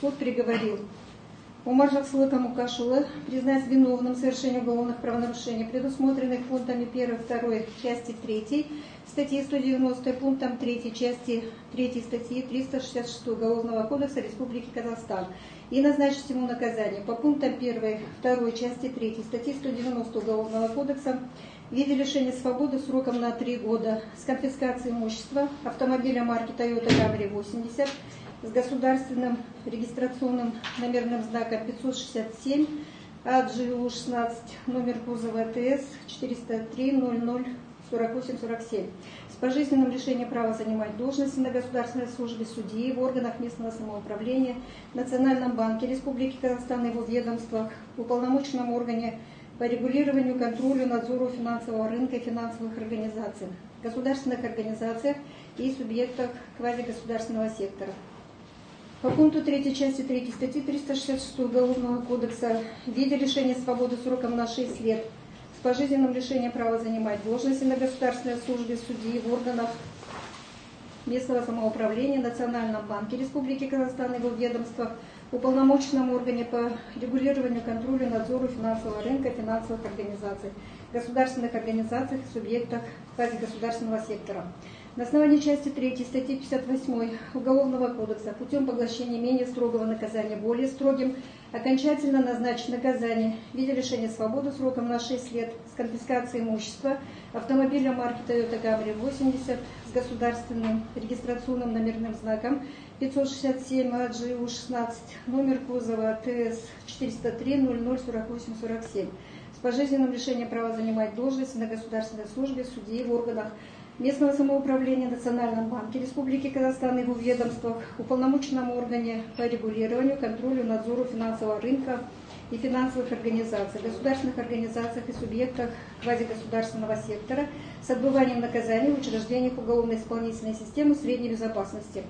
суд приговорил Умаржаксылыка Мукашулы признать виновным в совершении уголовных правонарушений, предусмотренных пунктами 1, 2 части 3 статьи 190, пунктом 3 части 3 статьи 366 Уголовного кодекса Республики Казахстан и назначить ему наказание по пунктам 1, 2 части 3 статьи 190 Уголовного кодекса в виде лишения свободы сроком на 3 года с конфискацией имущества автомобиля марки Toyota Camry 80 с государственным регистрационным номерным знаком 567 АГУ-16, номер кузова ТС 403 00 48 47, с пожизненным лишением права занимать должности на государственной службе судьи в органах местного самоуправления, Национальном банке Республики Казахстан и его ведомствах, в уполномоченном органе по регулированию, контролю, надзору финансового рынка и финансовых организаций, государственных организациях и субъектах квазигосударственного сектора. По пункту 3 части 3 статьи 366 Уголовного кодекса в виде лишения свободы сроком на 6 лет с пожизненным лишением права занимать должности на государственной службе судьи в органах местного самоуправления, Национальном банке Республики Казахстан и его ведомствах, уполномоченном органе по регулированию, контролю, надзору финансового рынка и финансовых организаций, государственных организациях и субъектах квазигосударственного сектора. На основании части 3 статьи 58 Уголовного кодекса путем поглощения менее строгого наказания более строгим окончательно назначить наказание в виде лишения свободы сроком на 6 лет с конфискацией имущества автомобиля марки Toyota Camry 80 с государственным регистрационным номерным знаком 567 АГУ-16, номер кузова ТС 403 00 48 47, с пожизненным лишением права занимать должность на государственной службе судьи в органах местного самоуправления, Национальном банке Республики Казахстан и его ведомствах, уполномоченном органе по регулированию, контролю, надзору финансового рынка и финансовых организаций, государственных организациях и субъектах квазигосударственного сектора с отбыванием наказания в учреждениях уголовно-исполнительной системы средней безопасности.